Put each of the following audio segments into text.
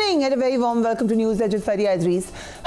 morning and a very warm welcome to News Edge with Faria Idris.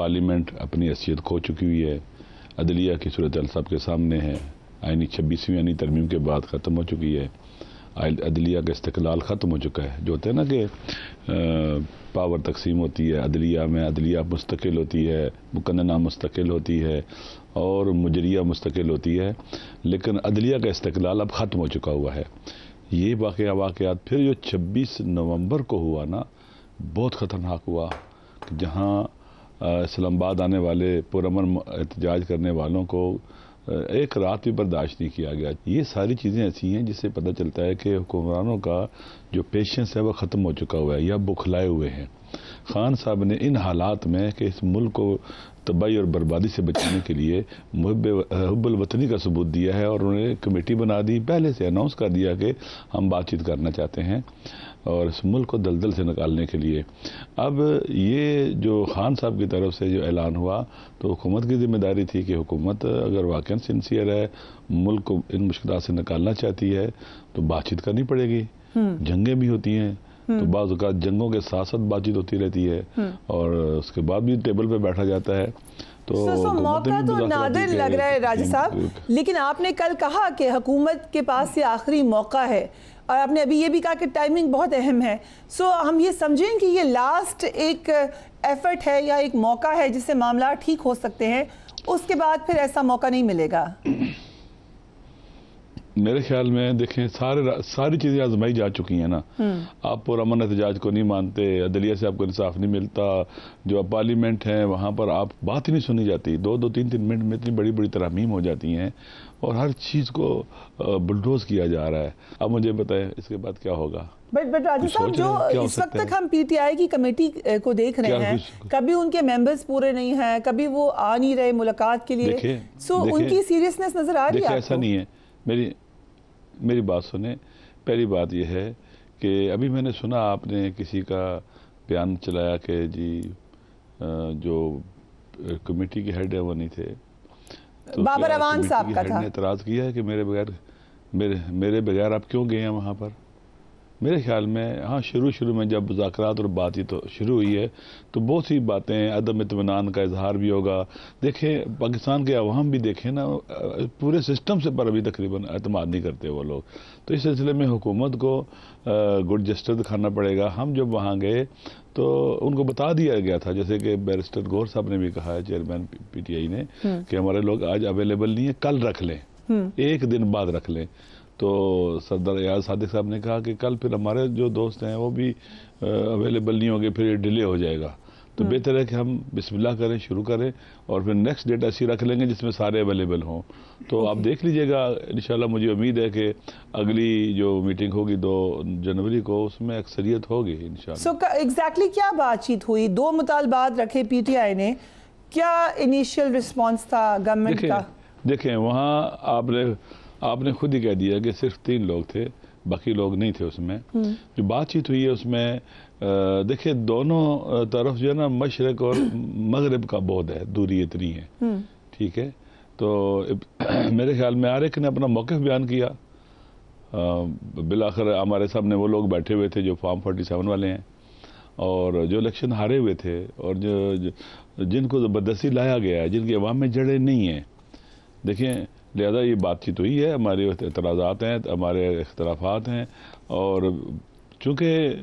Parliament اپنی حیثیت کھو چکی ہوئی ہے، عدلیہ کی صورتحال سب کے سامنے ہے، آئینی 26ویں آئینی ترمیم کے بعد ختم ہو چکی ہے، عدلیہ کا استقلال ختم ہو چکا ہے. جو ہوتا ہے نا کہ پاور تقسیم ہوتی ہے عدلیہ میں، عدلیہ مستقل ہوتی ہے، مقننہ مستقل ہوتی ہے اور مجریہ مستقل ہوتی ہے، لیکن عدلیہ کا استقلال اب ختم ہو چکا ہوا ہے. یہ واقعات پھر جو 26 نومبر کو ہوا نا، بہت خطرناک ہوا، کہ جہاں اسلام آباد آنے والے پرامن احتجاج کرنے والوں کو ایک رات بھی برداشت نہیں کیا گیا. یہ ساری چیزیں ایسی ہیں جس سے پتہ چلتا ہے کہ حکمرانوں کا جو پیشنس ہے وہ ختم ہو چکا ہوا ہے یا بکھلائے ہوئے ہیں. خان صاحب نے ان حالات میں کہ اس ملک کو تباہی اور بربادی سے بچانے کے لیے حب الوطنی کا ثبوت دیا ہے، اور انہوں نے کمیٹی بنا دی، پہلے سے اناؤنس کر دیا کہ ہم بات چیت کرنا چاہتے ہیں اور اس ملک کو دلدل سے نکالنے کے لیے. اب یہ جو خان صاحب کی طرف سے جو اعلان ہوا تو حکومت کی ذمہ داری تھی کہ حکومت اگر واقعا سنسیئر ہے، ملک کو ان مشکلات سے نکالنا چاہتی ہے تو بات چیت کرنی پڑے گی. جنگیں بھی ہوتی ہیں تو بعض اوقات جنگوں کے ساتھ ساتھ بات چیت ہوتی رہتی ہے اور اس کے بعد بھی ٹیبل پہ بیٹھا جاتا ہے. تو موقع تو نادر لگ رہا ہے راجہ صاحب، لیکن آپ نے کل کہا کہ حکومت کے پاس یہ آخری موقع ہے، اور آپ نے ابھی یہ بھی کہا کہ ٹائمنگ بہت اہم ہے. ہم یہ سمجھیں کہ یہ لاسٹ ایک ایفرٹ ہے یا ایک موقع ہے جس سے معاملات ٹھیک ہو سکتے ہیں، اس کے بعد پھر ایسا موقع نہیں ملے گا. میرے خیال میں دیکھیں ساری چیزیں آزمائی جا چکی ہیں نا. آپ پرامن احتجاج کو نہیں مانتے، عدلیہ سے آپ کو انصاف نہیں ملتا، جو پارلیمنٹ ہے وہاں پر آپ بات ہی نہیں سنی جاتی، 2-3 منٹ میں اتنی بڑی بڑی ترامیم ہو جاتی ہیں اور ہر چیز کو بلڈوز کیا جا رہا ہے. اب مجھے بتائیں اس کے بعد کیا ہوگا؟ بٹ راجہ صاحب، جو اس وقت تک ہم پی ٹی آئی کی کمیٹی کو دیکھ رہے ہیں، کبھی ان کے ممبرز پورے نہیں ہیں، کبھی وہ آ نہیں رہے ملاقات کے لیے، ان کی سیریسنس نظر آ رہی ہے؟ ایسا نہیں ہے. میری بات سنیں. پہلی بات یہ ہے کہ ابھی میں نے سنا آپ نے کسی کا بیان چلایا کہ جی جو کمیٹی کے ہیڈ ہے وہ نہیں تھے، بابر اعوان صاحب کا تھا. نے اعتراض کیا ہے کہ میرے بغیر آپ کیوں گئے ہیں وہاں پر. میرے خیال میں ہاں شروع میں جب مذاکرات اور بات چیت شروع ہوئی ہے تو بہت سی باتیں، عدم اطمینان کا اظہار بھی ہوگا. دیکھیں پاکستان کے عوام بھی دیکھیں نا، پورے سسٹم سے پر ابھی تقریباً اعتماد نہیں کرتے وہ لوگ. تو اس سلسلے میں حکومت کو گڈ جسٹر دکھانا پڑے گا. ہم جب وہاں گئے تو ان کو بتا دیا گیا تھا، جیسے کہ بیرسٹر گور صاحب نے بھی کہا ہے، چیئرمین پی ٹی آئی نے، کہ ہمارے لوگ آج اویلیبل نہیں ہیں، کل رکھ لیں، ایک دن بعد رکھ لیں. تو سردار ایاز صادق صاحب نے کہا کہ کل پھر ہمارے جو دوست ہیں وہ بھی اویلیبل نہیں ہوں گے، پھر یہ ڈیلے ہو جائے گا. تو بہتر ہے کہ ہم بسم اللہ کریں، شروع کریں اور پھر نیکسٹ ڈیٹ ایسی رکھ لیں گے جس میں سارے اویلیبل ہوں. تو آپ دیکھ لیجئے گا، انشاءاللہ مجھے امید ہے کہ اگلی جو میٹنگ ہوگی 2 جنوری کو، اس میں اکثریت ہوگی انشاءاللہ. ایگزیکٹلی کیا بات چیت ہوئی؟ 2 مطالبات رکھے پی ٹی آئی نے، کیا انیشیل رسپانس تھا گورنمنٹ کا؟ دیکھیں وہاں آپ نے خود ہی کہہ دیا کہ صرف 3 لوگ تھے، باقی لوگ نہیں تھے اس میں. جو بات چیت ہوئی ہے اس میں دیکھیں دونوں طرف جو ہے نا مشرق اور مغرب کا بعد ہے، دوری اتنی ہے، ٹھیک ہے. تو میرے خیال میں ہر ایک نے اپنا موقف بیان کیا. بالآخر ہمارے سامنے وہ لوگ بیٹھے ہوئے تھے جو فارم 47 والے ہیں اور جو الیکشن ہارے ہوئے تھے اور جن کو زبردستی لایا گیا ہے، جن کی عوام میں جڑیں نہیں ہیں. دیکھیں لہذا یہ بات چیت ہوئی ہے، ہمارے اعتراضات ہیں، ہمارے اختلافات ہیں، اور چونکہ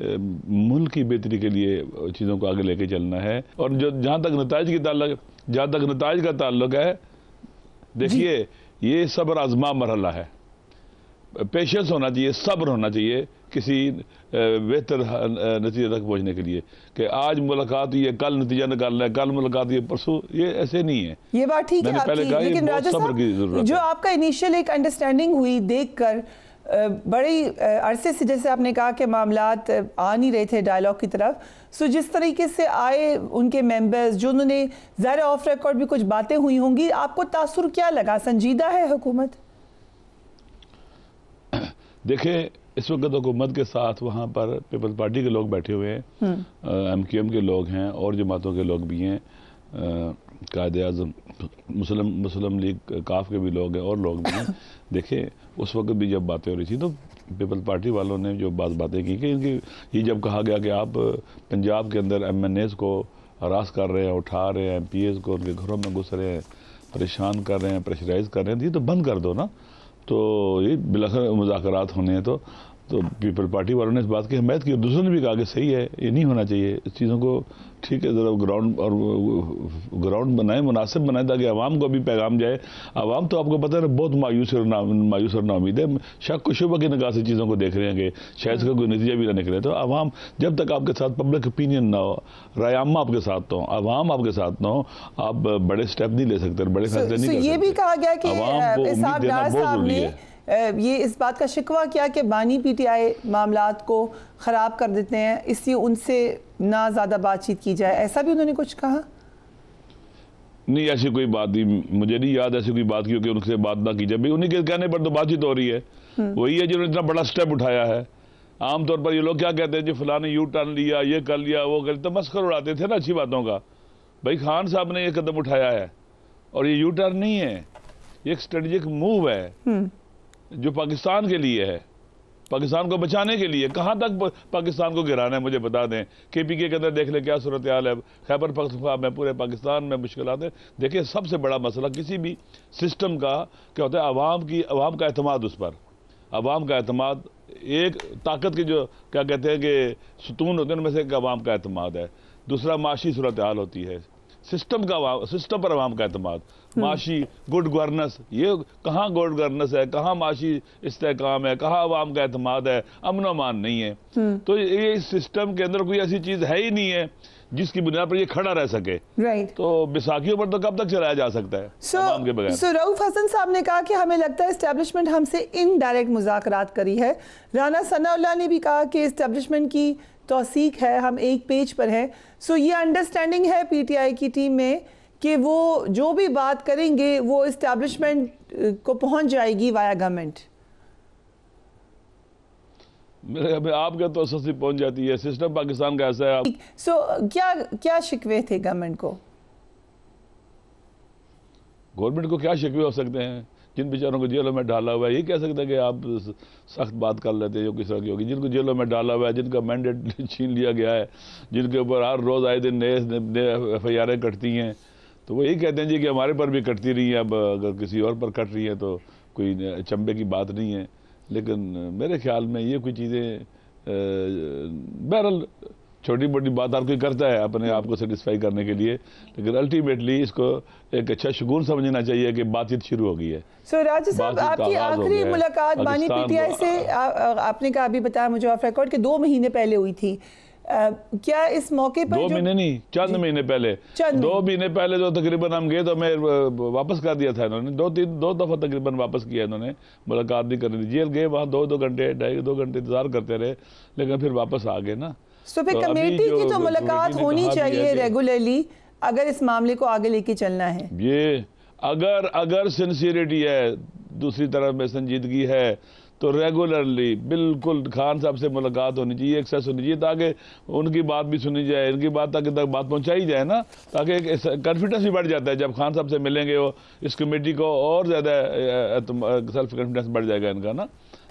ملک کی بہتری کے لیے چیزوں کو آگے لے کے چلنا ہے. اور جہاں تک نتائج کا تعلق ہے، دیکھیے یہ صبر آزما مرحلہ ہے. پیشنس ہونا چاہیے، صبر ہونا چاہیے کسی بہتر نتیجے تک پہنچنے کے لیے. کہ آج ملاقات ہوئی ہے، کل نتیجہ نکالنا ہے، کل ملاقات ہوئی ہے، پرسوں، یہ ایسے نہیں ہے. یہ بات ٹھیک ہے آپ کی، لیکن راجہ صاحب جو آپ کا انیشیل ایک انڈرسٹینڈنگ ہوئی دیکھ کر، بڑی عرصے سے جیسے آپ نے کہا کہ معاملات آ نہیں رہے تھے ڈائیلاگ کی طرف، جس طریقے سے آئے ان کے ممبرز، جو انہوں نے ظاہر آف ریکارڈ بھی کچھ باتیں ہوئی ہوں گی، آپ کو تاثر کیا لگا؟ سنجیدہ ہے حکومت؟ دیکھیں اس وقت حکومت کے ساتھ وہاں پر پیپلز پارٹی کے لوگ بیٹھے ہوئے ہیں، ایم کیو ایم کے لوگ ہیں اور جماعتوں کے لوگ بھی ہیں، قائد اعظم مسلم لیگ کاف کے بھی لوگ ہیں اور لوگ بھی ہیں. دیکھیں اس وقت بھی جب باتیں ہو رہی تھی تو پیپلز پارٹی والوں نے جو باتیں کی کہ یہ جب کہا گیا کہ آپ پنجاب کے اندر ایم این ایز کو ہراس کر رہے ہیں, اٹھا رہے ہیں, پی ایز کو ان کے گھروں میں گھس رہے ہیں, پریشان کر رہے ہیں, پریشرائز کر رہے ہیں, یہ تو بند کر دو نا. تو یہ بالاخر مذاکرات ہونے ہیں تو پیپل پارٹی والوں نے اس بات کی حمایت کی, اور دوسروں نے بھی کہا کہ صحیح ہے, یہ نہیں ہونا چاہیے, اس چیزوں کو ٹھیک ہے ذرا گراؤنڈ بنائیں, مناسب بنائیں تاکہ عوام کو بھی پیغام جائے. عوام تو آپ کو پتہ ہے بہت مایوس اور نا امید ہے, شک و شبہ کی نگاہ سے چیزوں کو دیکھ رہے ہیں کہ شاید اس کا کوئی نتیجہ بھی نہ نکلے. تو عوام جب تک آپ کے ساتھ پبلک اوپینین نہ ہو, رائے عامہ آپ کے ساتھ ہو, عوام آپ کے ساتھ نہ ہو, آپ بڑے سٹیپ نہیں لے سکتے, بڑے فیصلے نہیں کر سکتے. یہ بھی کہا گیا کہ عوام کو امید دینا بہت ضروری ہے. یہ اس بات کا شکوہ کیا کہ بانی پی ٹی آئی معاملات کو خراب کر دیتے ہیں, اس لیے ان سے نہ زیادہ بات چیت کی جائے, ایسا بھی انہوں نے کچھ کہا؟ نہیں, ایسی کوئی بات نہیں, مجھے نہیں یاد ایسی کوئی بات کی کہ ان سے بات نہ کی جائے. انہیں کے کہنے پر تو بات چیت ہو رہی ہے. وہی ہے جنہوں نے اتنا بڑا سٹیپ اٹھایا ہے. عام طور پر یہ لوگ کیا کہتے ہیں جی فلاں نے یو ٹرن لیا, یہ کر لیا, وہ کر لیا, تمسخر اڑاتے تھے نا اچھی باتوں کا. بھائی خان صاحب نے یہ قدم اٹھایا ہے, اور یہ یو ٹرن نہیں ہے, یہ ایک اسٹریٹجک موو ہے جو پاکستان کے لیے ہے, پاکستان کو بچانے کے لیے. کہاں تک پاکستان کو گرانا ہے مجھے بتا دیں. کے پی کے اندر دیکھ لیں کیا صورتحال ہے, خیبر پختونخوا میں, پورے پاکستان میں مشکلات ہیں. دیکھیں سب سے بڑا مسئلہ کسی بھی سسٹم کا کیا ہوتا ہے, عوام کا اعتماد اس پر. عوام کا اعتماد ایک طاقت کے جو کیا کہتے ہیں کہ ستون ہوتے ہیں ان میں سے ایک عوام کا اعتماد ہے. دوسرا معاشی صورتحال ہوتی ہے, سسٹم پر عوام کا اعتماد, معاشی گڈ گورننس. یہ کہاں گڈ گورننس ہے, کہاں معاشی استحکام ہے, کہاں عوام کا اعتماد ہے, امن و امان نہیں ہے. تو یہ سسٹم کے اندر کوئی ایسی چیز ہے ہی نہیں ہے جس کی بنیاد پر یہ کھڑا رہ سکے. تو بیساکھیوں پر تو کب تک چلایا جا سکتا ہے عوام کے بغیر. رؤف حسن صاحب نے کہا کہ ہمیں لگتا ہے اسٹیبلشمنٹ ہم سے انڈائریکٹ مذاکرات کری ہے. رانا ثناء اللہ نے بھی کہا کہ اسٹیبلشمنٹ کی توثیق ہے, ہم ایک پیج پر ہیں. یہ انڈرسٹینڈنگ ہے پی ٹی آئی کی ٹیم میں کہ وہ جو بھی بات کریں گے وہ اسٹیبلشمنٹ کو پہنچ جائے گی وایا گورنمنٹ. میرے آپ کے تو سستی پہنچ جاتی ہے, سسٹم پاکستان کا ایسا ہے. کیا شکوے تھے گورنمنٹ کو؟ گورنمنٹ کو کیا شکوے ہو سکتے ہیں؟ جن بیچاروں کو جیلوں میں ڈالا ہوا ہے, یہ کہہ سکتے ہیں کہ آپ سخت بات کر لیتے جو کس طرح کی ہوگی. جن کو جیلوں میں ڈالا ہوا ہے, جن کا مینڈیٹ چھین لیا گیا ہے, جن کے اوپر ہر روز آئے دن نئے ایف آئی آریں کٹتی ہیں, تو وہ یہی کہتے ہیں جی کہ ہمارے پر بھی کٹتی رہی ہیں, اب اگر کسی اور پر کٹ رہی ہے تو کوئی چمبے کی بات نہیں ہے. لیکن میرے خیال میں یہ کوئی چیزیں بہرحال چھوٹی موٹی بات ہر کوئی کرتا ہے اپنے آپ کو سیٹسفائی کرنے کے لیے, لیکن الٹیمیٹلی اس کو ایک اچھا شگون سمجھنا چاہیے کہ بات چیت شروع ہو گئی ہے. راجہ صاحب, آپ کی آخری ملاقات بانی پی ٹی آئی سے آپ نے کہا ابھی بتایا مجھے آف ریکارڈ کہ 2 مہینے پہلے ہوئی تھی. کیا اس موقع پر 2 مہینے نہیں, چند مہینے پہلے, 2 مہینے پہلے تو تقریباً ہم گئے تو میں واپس کر دیا تھا انہوں نے. 2 دفعہ تقریباً واپس کیا انہوں نے, ملاقات نہیں کرنی تھی. جیل گئے, وہاں 2 گھنٹے 2.5 گھنٹے انتظار کرتے رہے, لیکن پھر واپس آ گئے نا. پھر کمیٹی کی تو ملاقات ہونی چاہیے ریگولرلی اگر اس معاملے کو آگے لے کے چلنا ہے. یہ اگر سنسیریٹی ہے, دوسری طرف میں سنجیدگی ہے, تو ریگولرلی بالکل خان صاحب سے ملاقات ہونی چاہیے, ایکسیس ہونی چاہیے, تاکہ ان کی بات بھی سنی جائے, ان کی بات تک بات پہنچائی جائے نا, تاکہ کانفیڈنس بھی بڑھ جاتا ہے. جب خان صاحب سے ملیں گے وہ اس کمیٹی کو اور زیادہ سیلف کانفیڈنس بڑھ جائے گا ان کا نا.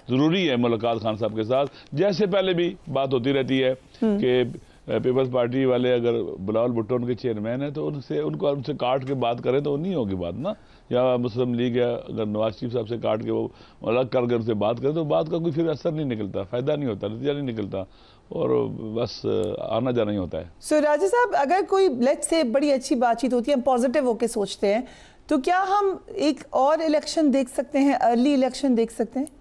ضروری ہے ملاقات خان صاحب کے ساتھ, جیسے پہلے بھی بات ہوتی رہتی ہے کہ پیپلز پارٹی والے اگر بلاول بھٹو ان کے چیئرمین ہیں تو ان سے کاٹ کے بات کریں تو نہیں ہوگی بات نا. یا مسلم لیگ یا اگر نواز شریف صاحب سے کاٹ کے وہ الگ کر کے ان سے بات کریں تو بات کا کوئی پھر اثر نہیں نکلتا, فائدہ نہیں ہوتا, نتیجہ نہیں نکلتا, اور بس آنا جانا ہی ہوتا ہے. راجہ صاحب, اگر کوئی لیٹس سے بڑی اچھی بات چیت ہوتی ہے, ہم پازیٹیو ہو کے سوچتے ہیں, تو کیا ہم ایک اور الیکشن دیکھ سکتے ہیں, ارلی الیکشن دیکھ سکتے ہیں؟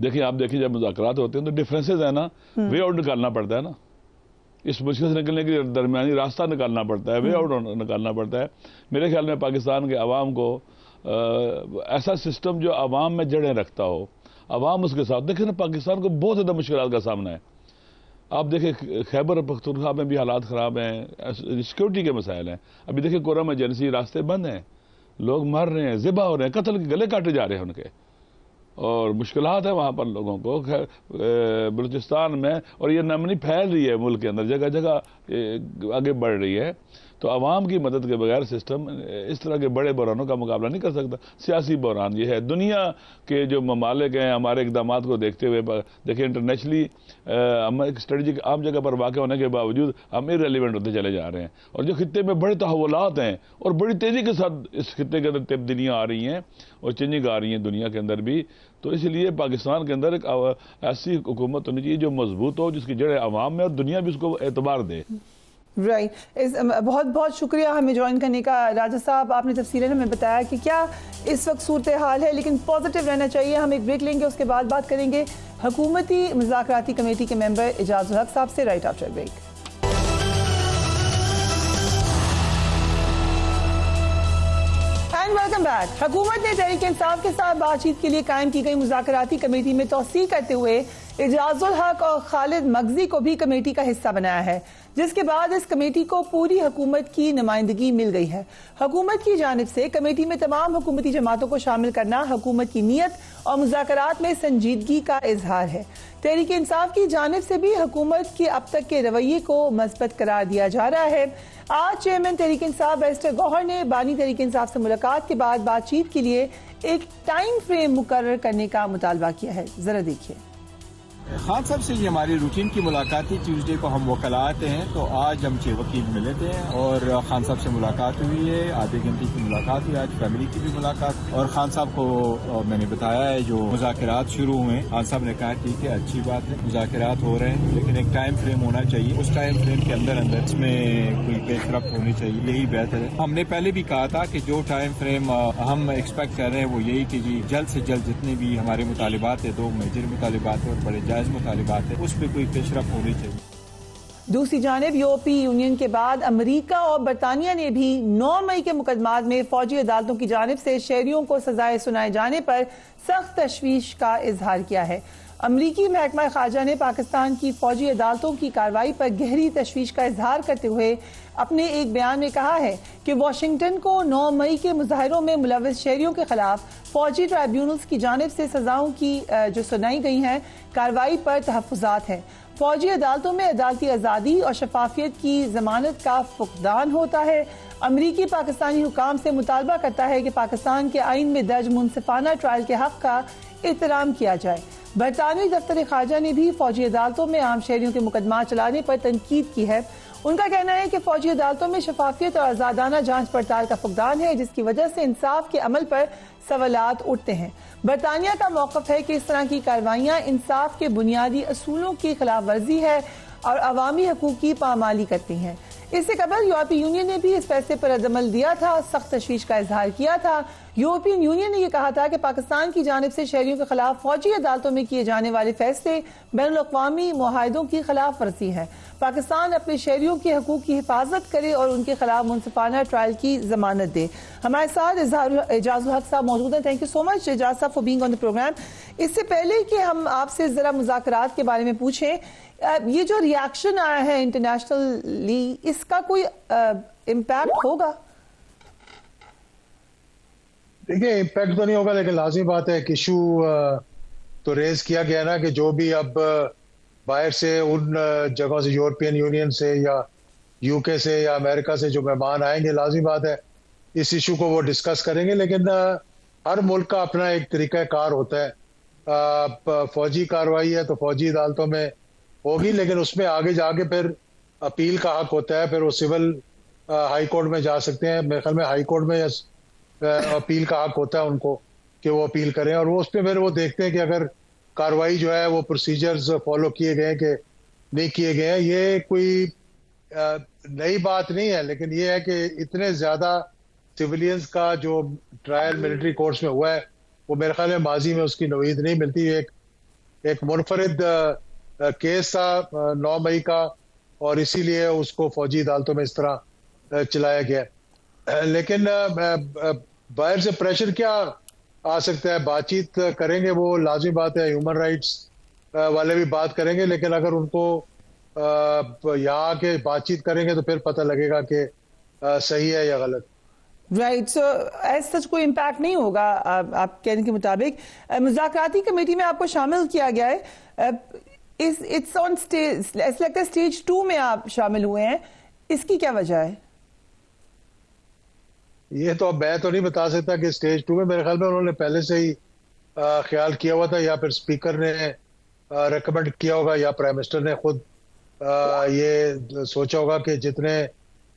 دیکھیں آپ دیکھیں جب مذاکرات ہوتے ہیں تو ڈفرینسز ہیں نا, وے آؤٹ نکالنا پڑتا ہے نا, اس مشکل سے نکلنے کے درمیانی راستہ نکالنا پڑتا ہے, وے آؤٹ نکالنا پڑتا ہے. میرے خیال میں پاکستان کے عوام کو ایسا سسٹم جو عوام میں جڑیں رکھتا ہو, عوام اس کے ساتھ. دیکھیں نا پاکستان کو بہت زیادہ مشکلات کا سامنا ہے. آپ دیکھیں خیبر پختونخوا میں بھی حالات خراب ہیں, سیکورٹی کے مسائل ہیں. ابھی دیکھیں کورونا ایمرجنسی, راستے بند ہیں, لوگ مر رہے ہیں, ذبح ہو رہے ہیں, قتل کے گلے کاٹے جا رہے ہیں ان کے, اور مشکلات ہیں وہاں پر لوگوں کو. بلوچستان میں, اور یہ نمنی پھیل رہی ہے ملک کے اندر, جگہ جگہ آگے بڑھ رہی ہے. تو تو عوام کی مدد کے بغیر سسٹم اس طرح کے بڑے بحرانوں کا مقابلہ نہیں کر سکتا. سیاسی بحران یہ ہے. دنیا کے جو ممالک ہیں ہمارے اقدامات کو دیکھتے ہوئے دیکھیں انٹرنیشنلی ہم ایک اسٹریٹجک عام جگہ پر واقع ہونے کے باوجود ہم irrelevant ہوتے چلے جا رہے ہیں. اور جو خطے میں بڑے تحولات ہیں اور بڑی تیزی کے ساتھ اس خطے کے اندر تبدیلیاں آ رہی ہیں اور چینجنگ آ رہی ہیں دنیا کے اندر بھی, تو اس لیے پاکستان کے اندر ایک ایسی حکومت ہونی چاہیے جو مضبوط ہو, جس کی جڑیں عوام میں اور دنیا بھی اس کو اعتبار دے. رائٹ. بہت بہت شکریہ ہمیں جوائن کرنے کا راجہ صاحب. آپ نے تفصیلاً ہمیں بتایا کہ کیا اس وقت صورتحال ہے, لیکن پازیٹیو رہنا چاہیے. ہم ایک بریک لیں گے, اس کے بعد بات کریں گے حکومتی مذاکراتی کمیٹی کے ممبر اعجاز الحق صاحب سے right after break. Welcome back. حکومت نے تحریک انصاف کے ساتھ بات چیت کے لیے قائم کی گئی مذاکراتی کمیٹی میں توسیع کرتے ہوئے اعجاز الحق اور خالد مغزی کو بھی کمیٹی کا حصہ بنایا ہے, جس کے بعد اس کمیٹی کو پوری حکومت کی نمائندگی مل گئی ہے. حکومت کی جانب سے کمیٹی میں تمام حکومتی جماعتوں کو شامل کرنا حکومت کی نیت اور مذاکرات میں سنجیدگی کا اظہار ہے. تحریک انصاف کی جانب سے بھی حکومت کے اب تک کے رویے کو مثبت قرار دیا جا رہا ہے. آج چیئرمین تحریک انصاف بیرسٹر گوہر نے بانی تحریک انصاف سے ملاقات کے بعد بات چیت کے لیے ایک ٹائم فریم مقرر کرنے کا مطالبہ کیا ہے. ذرا دیکھیے. خان صاحب سے یہ ہماری روٹین کی ملاقات تھی. ٹیوزڈے کو ہم وکلا آتے ہیں, تو آج ہم 6 وکیل ملے تھے اور خان صاحب سے ملاقات ہوئی ہے. آدھے گھنٹے کی ملاقات ہوئی, آج فیملی کی بھی ملاقات. اور خان صاحب کو میں نے بتایا ہے جو مذاکرات شروع ہوئے, خان صاحب نے کہا ٹھیک ہے اچھی بات ہے, مذاکرات ہو رہے ہیں, لیکن ایک ٹائم فریم ہونا چاہیے. اس ٹائم فریم کے اندر اس میں کوئی پیش رفت ہونی چاہیے, یہی بہتر ہے. ہم نے پہلے بھی کہا تھا کہ جو ٹائم فریم ہم ایکسپیکٹ کر رہے ہیں وہ یہی کہ جی جلد سے جلد جتنے بھی ہمارے مطالبات ہیں, 2 میجر مطالبات ہیں اور بڑے جائز مطالبات ہیں, اس پہ کوئی پیش رفت ہونی چاہیے. دوسری جانب یورپی یونین کے بعد امریکہ اور برطانیہ نے بھی 9 مئی کے مقدمات میں فوجی عدالتوں کی جانب سے شہریوں کو سزائیں سنائے جانے پر سخت تشویش کا اظہار کیا ہے. امریکی محکمہ خارجہ نے پاکستان کی فوجی عدالتوں کی کارروائی پر گہری تشویش کا اظہار کرتے ہوئے اپنے ایک بیان میں کہا ہے کہ واشنگٹن کو 9 مئی کے مظاہروں میں ملوث شہریوں کے خلاف فوجی ٹرائیبیونلز کی جانب سے سزاؤں کی جو سنائی گئی ہیں کارروائی پر تحفظات ہیں. فوجی عدالتوں میں عدالتی آزادی اور شفافیت کی ضمانت کا فقدان ہوتا ہے. امریکی پاکستانی حکام سے مطالبہ کرتا ہے کہ پاکستان کے آئین میں درج منصفانہ ٹرائل کے حق کا احترام کیا جائے. برطانوی دفتر خارجہ نے بھی فوجی عدالتوں میں عام شہریوں کے مقدمات چلانے پر تنقید کی ہے. ان کا کہنا ہے کہ فوجی عدالتوں میں شفافیت اور آزادانہ جانچ پڑتال کا فقدان ہے, جس کی وجہ سے انصاف کے عمل پر سوالات اٹھتے ہیں. برطانیہ کا موقف ہے کہ اس طرح کی کارروائیاں انصاف کے بنیادی اصولوں کی خلاف ورزی ہے اور عوامی حقوق کی پامالی کرتی ہیں. اس سے قبل یورپی یونین نے بھی اس فیصلے پر رد عمل دیا تھا, سخت تشویش کا اظہار کیا تھا. یورپین یونین نے یہ کہا تھا کہ پاکستان کی جانب سے شہریوں کے خلاف فوجی عدالتوں میں کیے جانے والے فیصلے بین الاقوامی معاہدوں کی خلاف ورزی ہے. پاکستان اپنے شہریوں کے حقوق کی حفاظت کرے اور ان کے خلاف منصفانہ ٹرائل کی ضمانت دے. ہمارے ساتھ اعجاز الحق صاحب موجود ہیں. Thank you so much Ejaz صاحب for being on the program. اس سے پہلے کہ ہم آپ سے ذرا مذاکرات کے بارے میں پوچھیں, یہ جو ریاکشن آیا ہے انٹرنیشنلی, اس کا کوئی امپیکٹ ہوگا؟ دیکھیں امپیکٹ تو نہیں ہوگا, لیکن لازمی بات ہے کہ ایشو تو ریز کیا گیا نا کہ جو بھی اب باہر سے ان جگہوں سے یورپین یونین سے یا یو کے سے یا امریکہ سے جو مہمان آئیں گے, لازمی بات ہے اس ایشو کو وہ ڈسکس کریں گے. لیکن ہر ملک کا اپنا ایک طریقہ کار ہوتا ہے. فوجی کارروائی ہے تو فوجی عدالتوں میں ہوگی, لیکن اس میں آگے جا کے پھر اپیل کا حق ہوتا ہے. پھر وہ سول ہائی کورٹ میں جا سکتے ہیں. میرے خیال میں ہائی کورٹ میں اپیل کا حق ہوتا ہے ان کو کہ وہ اپیل کریں, اور وہ اس پہ پھر وہ دیکھتے ہیں کہ اگر کارروائی جو ہے وہ پروسیجرز فالو کیے گئے کہ نہیں کیے گئے ہیں. یہ کوئی نئی بات نہیں ہے, لیکن یہ ہے کہ اتنے زیادہ سویلینز کا جو ٹرائل ملٹری کورٹس میں ہوا ہے وہ میرے خیال میں ماضی میں اس کی نوید نہیں ملتی. ایک منفرد کیس تھا 9 مئی کا, اور اسی لیے اس کو فوجی عدالتوں میں اس طرح چلایا گیا. لیکن باہر سے پریشر کیا آ سکتا ہے؟ بات چیت کریں گے, وہ لازمی بات ہے, ہیومن رائٹس والے بھی بات کریں گے, لیکن اگر ان کو یہاں کے بات چیت کریں گے تو پھر پتہ لگے گا کہ صحیح ہے یا غلط. رائٹ. سو ایز سچ کوئی امپیکٹ نہیں ہوگا آپ کہنے کے مطابق. مذاکراتی کمیٹی میں آپ کو شامل کیا گیا ہے, اٹس آن اسٹیج, ایسا لگتا ہے اسٹیج 2 میں آپ شامل ہوئے ہیں, اس کی کیا وجہ ہے؟ یہ تو اب میں تو نہیں بتا سکتا کہ سٹیج 2 میں، میرے خیال میں انہوں نے پہلے سے ہی خیال کیا ہوا تھا، یا پھر اسپیکر نے ریکمینڈ کیا ہوگا، یا پرائم منسٹر نے خود یہ سوچا ہوگا کہ جتنے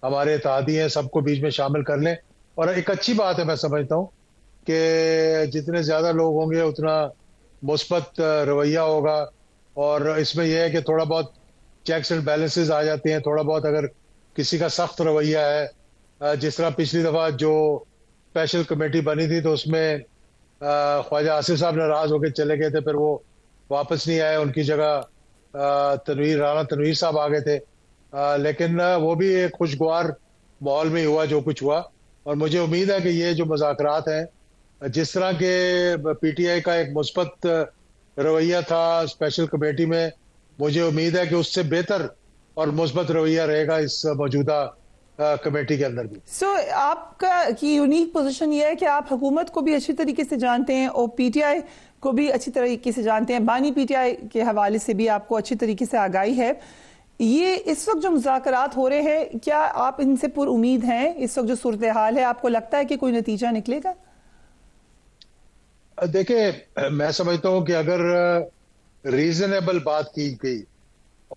ہمارے اتحادی ہیں سب کو بیچ میں شامل کر لیں. اور ایک اچھی بات ہے، میں سمجھتا ہوں کہ جتنے زیادہ لوگ ہوں گے اتنا مثبت رویہ ہوگا. اور اس میں یہ ہے کہ تھوڑا بہت چیکس اینڈ بیلنسز آ جاتے ہیں. تھوڑا بہت اگر کسی کا سخت رویہ ہے، جس طرح پچھلی دفعہ جو اسپیشل کمیٹی بنی تھی تو اس میں خواجہ آصف صاحب ناراض ہو کے چلے گئے تھے، پھر وہ واپس نہیں آئے، ان کی جگہ رانا تنویر صاحب آ گئے تھے. لیکن وہ بھی ایک خوشگوار ماحول میں ہوا جو کچھ ہوا. اور مجھے امید ہے کہ یہ جو مذاکرات ہیں، جس طرح کے پی ٹی آئی کا ایک مثبت رویہ تھا اسپیشل کمیٹی میں، مجھے امید ہے کہ اس سے بہتر اور مثبت رویہ رہے گا اس موجودہ کمیٹی کے اندر بھی. سو آپ کا کی یونیک پوزیشن یہ ہے کہ آپ حکومت کو بھی اچھی طریقے سے جانتے ہیں اور پی ٹی آئی کو بھی اچھی طریقے سے جانتے ہیں، بانی پی ٹی آئی کے حوالے سے بھی آپ کو اچھی طریقے سے آگاہی ہے. یہ اس وقت جو مذاکرات ہو رہے ہیں، کیا آپ ان سے پر امید ہیں؟ اس وقت جو صورتحال ہے، آپ کو لگتا ہے کہ کوئی نتیجہ نکلے گا؟ دیکھیں، میں سمجھتا ہوں کہ اگر ریزنیبل بات کی گئی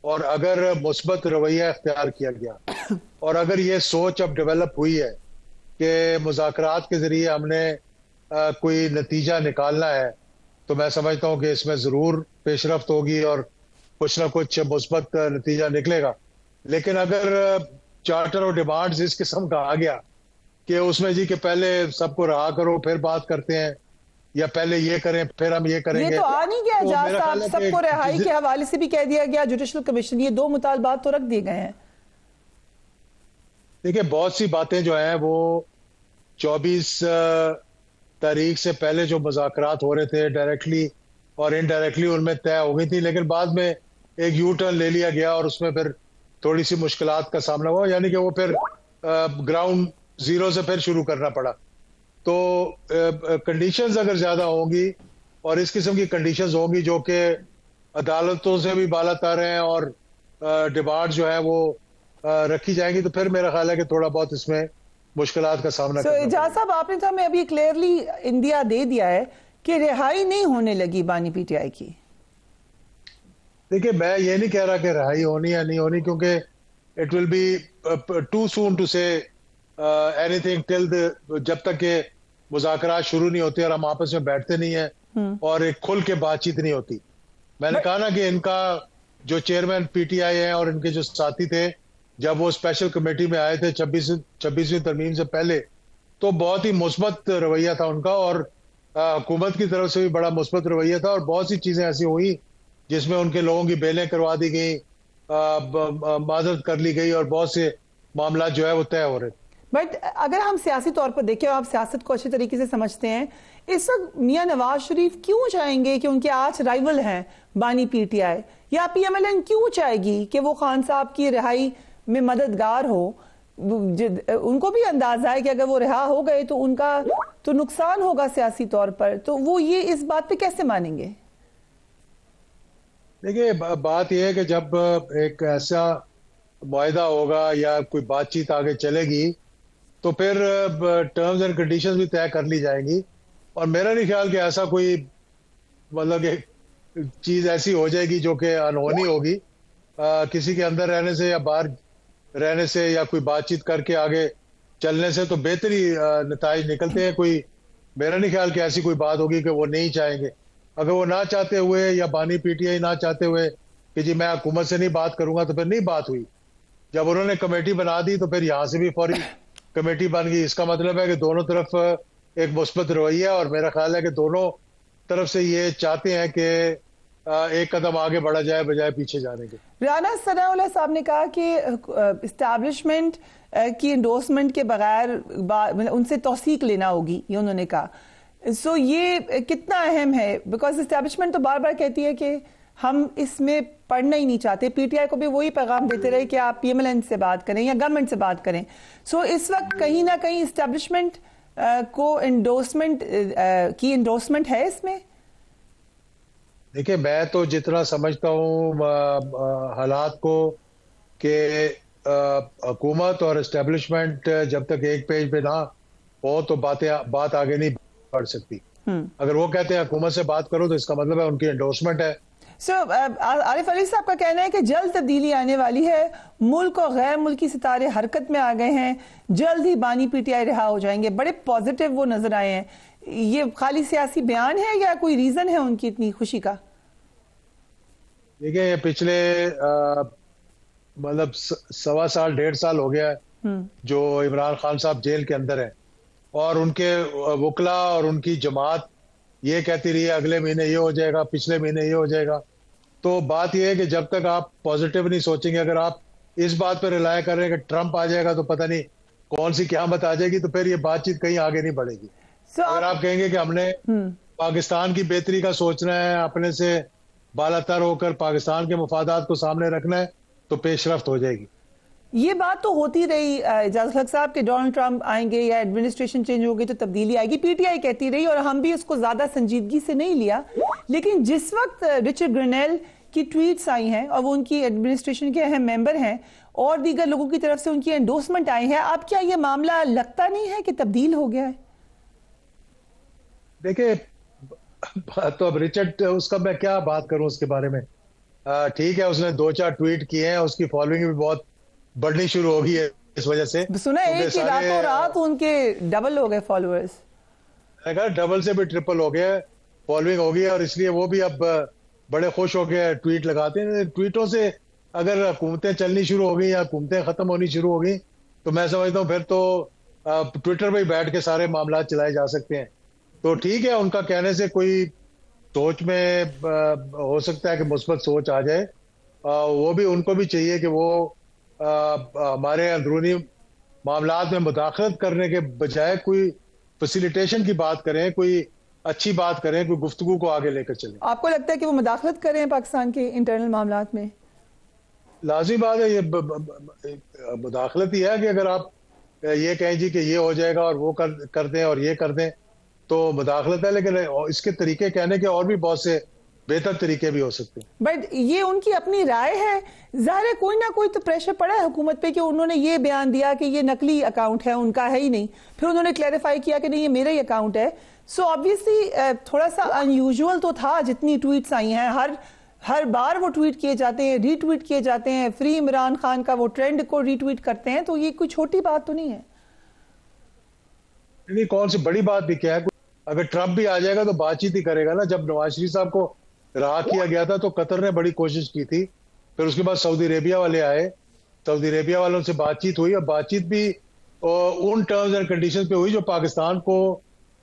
اور اگر مثبت رویہ اختیار کیا گیا اور اگر یہ سوچ اب ڈیولپ ہوئی ہے کہ مذاکرات کے ذریعے ہم نے کوئی نتیجہ نکالنا ہے، تو میں سمجھتا ہوں کہ اس میں ضرور پیش رفت ہوگی اور کچھ نہ کچھ مثبت نتیجہ نکلے گا. لیکن اگر چارٹر اور ڈیمانڈز اس قسم کا آ گیا کہ اس میں جی کہ پہلے سب کو رہا کرو پھر بات کرتے ہیں، یا پہلے یہ کریں پھر ہم یہ کریں گے، یہ تو آ نہیں گیا جا صاحب، سب کو رہائی کے حوالے سے بھی کہہ دیا گیا، جوڈیشل کمیشن، یہ دو مطالبات تو رکھ دیے گئے ہیں. دیکھیں، بہت سی باتیں جو ہیں وہ 24 تاریخ سے پہلے جو مذاکرات ہو رہے تھے ڈائریکٹلی اور انڈائریکٹلی ان میں طے ہو گئی تھی، لیکن بعد میں ایک یو ٹرن لے لیا گیا اور اس میں پھر تھوڑی سی مشکلات کا سامنا ہوا، یعنی کہ وہ پھر گراؤنڈ زیرو سے پھر شروع کرنا پڑا. تو کنڈیشنز اگر زیادہ ہوں گی اور اس قسم کی کنڈیشنز ہوں گی جو کہ عدالتوں سے بھی بالا تر ہیں اور ڈیمانڈ جو ہے وہ رکھی جائیں گی، تو پھر میرا خیال ہے کہ تھوڑا بہت اس میں مشکلات کا سامنا کرنا پڑا. اجاز صاحب، آپ نے تو ہمیں ابھی کلیئرلی اندیا دے دیا ہے کہ رہائی نہیں ہونے لگی بانی پی ٹی آئی کی. دیکھیں، میں یہ نہیں کہہ رہا کہ رہائی ہونی یا نہیں ہونی، کیونکہ it will be too soon to say anything till جب تک کہ مذاکرات شروع نہیں ہوتے اور ہم آپس میں بیٹھتے نہیں ہیں اور ایک کھل کے بات چیت نہیں ہوتی. میں نے کہا نا کہ ان کا جو چیئرمین پی ٹی آئی ہے اور ان کے جو ساتھی تھے، جب وہ اسپیشل کمیٹی میں آئے تھے 26ویں ترمیم سے پہلے، تو بہت ہی مثبت رویہ تھا ان کا، اور حکومت کی طرف سے بھی بڑا مثبت رویہ تھا. اور بہت سی چیزیں ایسی ہوئی جس میں ان کے لوگوں کی بیلیں کروا دی گئی، معذرت کر لی گئی، اور بہت سے معاملات جو ہے وہ طے ہو رہے تھے. بٹ اگر ہم سیاسی طور پر دیکھیں، آپ سیاست کو اچھے طریقے سے سمجھتے ہیں، اس وقت میاں نواز شریف کیوں چاہیں گے کہ ان کے آج رائیول ہیں بانی پی ٹی آئی، یا پی ایم ایل این کیوں چاہے گی کہ وہ خان صاحب کی رہائی میں مددگار ہو؟ ان کو بھی اندازہ ہے کہ اگر وہ رہا ہو گئے تو ان کا تو نقصان ہوگا سیاسی طور پر، تو وہ یہ اس بات پہ کیسے مانیں گے؟ دیکھیے، بات یہ ہے کہ جب ایک ایسا معاہدہ ہوگا یا کوئی بات چیت آگے چلے گی تو پھر ٹرمز اینڈ کنڈیشنز بھی طے کر لی جائیں گی. اور میرا نہیں خیال کہ ایسا کوئی مطلب کہ چیز ایسی ہو جائے گی جو کہ انہونی ہوگی. کسی کے اندر رہنے سے یا باہر رہنے سے یا کوئی بات چیت کر کے آگے چلنے سے تو بہتری نتائج نکلتے ہیں. میرا نہیں خیال کہ ایسی کوئی بات ہوگی کہ وہ نہیں چاہیں گے. اگر وہ نہ چاہتے ہوئے یا بانی پی ٹی آئی نہ چاہتے ہوئے کہ جی میں حکومت سے نہیں بات کروں گا، تو پھر نہیں بات ہوئی. جب انہوں نے کمیٹی بنا دی تو پھر یہاں سے بھی فوری کمیٹی بن گئی. اس کا مطلب ہے کہ دونوں طرف ایک مثبت رویہ، اور میرا خیال ہے کہ دونوں طرف سے یہ چاہتے ہیں کہ ایک قدم آگے بڑھا جائے بجائے پیچھے جانے کے. رانا ثناء اللہ صاحب نے کہا کہ اسٹیبلشمنٹ کی انڈورسمنٹ کے بغیر ان سے توثیق لینا ہوگی، یہ انہوں نے کہا. سو یہ کتنا اہم ہے؟ بیکاز اسٹیبلشمنٹ تو بار بار کہتی ہے کہ ہم اس میں پڑھنا ہی نہیں چاہتے. پی ٹی آئی کو بھی وہی پیغام دیتے رہے کہ آپ پی ایم ایل این سے بات کریں یا گورنمنٹ سے بات کریں. سو اس وقت کہیں نہ کہیں اسٹیبلشمنٹ کو انڈورسمنٹ ہے اس میں. دیکھیں، میں تو جتنا سمجھتا ہوں حالات کو کہ حکومت اور اسٹیبلشمنٹ جب تک ایک پیج پہ نہ ہو تو بات آگے نہیں بڑھ سکتی. اگر وہ کہتے ہیں حکومت سے بات کرو تو اس کا مطلب ہے ان کی انڈورسمنٹ ہے. عارف علی صاحب کا کہنا ہے کہ جلد تبدیلی آنے والی ہے, ملک اور غیر ملکی ستارے حرکت میں آ گئے ہیں, جلد ہی بانی پی ٹی آئی رہا ہو جائیں گے. بڑے پازیٹیو وہ نظر آئے ہیں. یہ خالی سیاسی بیان ہے یا کوئی ریزن ہے ان کی اتنی خوشی کا؟ دیکھیں, یہ پچھلے مطلب 1.25 سال 1.5 سال ہو گیا ہے جو عمران خان صاحب جیل کے اندر ہیں, اور ان کے وکلا اور ان کی جماعت یہ کہتی رہی ہے اگلے مہینے یہ ہو جائے گا, پچھلے مہینے یہ ہو جائے گا. تو بات یہ ہے کہ جب تک آپ پازیٹیو نہیں سوچیں گے, اگر آپ اس بات پہ ریلائے کر رہے ہیں کہ ٹرمپ آ جائے گا تو پتہ نہیں کون سی قیامت آ جائے گی, تو پھر یہ بات چیت کہیں آگے نہیں بڑھے گی. اگر آپ کہیں گے کہ ہم نے پاکستان کی بہتری کا سوچنا ہے, اپنے سے بالاتر ہو کر پاکستان کے مفادات کو سامنے رکھنا ہے, تو پیش رفت ہو جائے گی. یہ بات تو ہوتی رہی اعجاز الحق صاحب کہ ڈونلڈ ٹرمپ آئیں گے یا ایڈمنسٹریشن چینج ہوگی تو تبدیلی آئے گی. پی ٹی آئی کہتی رہی اور ہم بھی اس کو زیادہ سنجیدگی سے نہیں لیا. لیکن جس وقت رچرڈ گرینیل کی ٹویٹس آئی ہیں اور وہ ان کی ایڈمنسٹریشن کے اہم ممبر ہیں اور دیگر لوگوں کی طرف سے ان کی انڈورسمنٹ آئی ہے, اب کیا یہ معاملہ لگتا نہیں ہے کہ تبدیل ہو گیا ہے؟ دیکھیں, تو اب رچرڈ, اس کا میں کیا بات کروں اس کے بارے میں. ٹھیک ہے, اس نے 2-4 ٹویٹ کیے ہیں, اس کی فالوئنگ بھی بہت بڑھنی شروع ہو گئی ہے اس وجہ سے. سنا ایک ہی راتوں رات ان کے ڈبل ہو گئے فالوورز. ڈبل سے بھی ٹرپل ہو گیا فالوئنگ ہو گئی, اور اس لیے وہ بھی اب بڑے خوش ہو کے ٹویٹ لگاتے ہیں. ٹویٹوں سے اگر حکومتیں چلنی شروع ہو گئی یا حکومتیں ختم ہونی شروع ہو گئی تو میں سمجھتا ہوں پھر تو ٹویٹر پہ ہی بیٹھ کے سارے معاملات چلائے جا سکتے ہیں. تو ٹھیک ہے, ان کا کہنے سے کوئی سوچ میں ہو سکتا ہے کہ مثبت سوچ آ جائے. وہ بھی, ان کو بھی چاہیے کہ وہ ہمارے اندرونی معاملات میں مداخلت کرنے کے بجائے کوئی فیسیلیٹیشن کی بات کریں, کوئی اچھی بات کریں, کوئی گفتگو کو آگے لے کر چلیں. آپ کو لگتا ہے کہ وہ مداخلت کریں پاکستان کے انٹرنل معاملات میں؟ لازمی بات ہے, یہ مداخلت ہی ہے کہ اگر آپ یہ کہیں جی کہ یہ ہو جائے گا اور وہ کر دیں اور یہ کر دیں تو مداخلت ہے, لیکن اس کے طریقے کہنے کے اور بھی بہت سے بہتر طریقے بھی ہو سکتے ہیں. بٹ یہ ان کی اپنی رائے ہے. ظاہر ہے کوئی نہ کوئی تو پریشر پڑا ہے حکومت پہ کہ انہوں نے یہ بیان دیا کہ یہ نقلی اکاؤنٹ ہے, ان کا ہے ہی نہیں. پھر انہوں نے کلیریفائی کیا کہ نہیں یہ میرا ہی اکاؤنٹ ہے. سو آبویسلی تھوڑا سا انیوژول تو تھا جتنی ٹویٹس آئی ہیں. ہر بار وہ ٹویٹ کیے جاتے ہیں, ری ٹویٹ کیے جاتے ہیں, فری عمران خان کا وہ ٹرینڈ کو ری ٹویٹ کرتے ہیں. تو یہ کوئی چھوٹی بات تو نہیں ہے. نہیں, کون سی بڑی بات بھی کیا ہے. اگر ٹرمپ بھی آ جائے گا تو بات چیت ہی کرے گا نا. جب نواز شریف صاحب کو رہا کیا گیا تھا تو قطر نے بڑی کوشش کی تھی, پھر اس کے بعد سعودی عربیہ والے آئے, سعودی عربیہ والوں سے بات چیت ہوئی, اور بات چیت بھی ان ٹرمز اینڈ کنڈیشنز پہ ہوئی جو پاکستان کو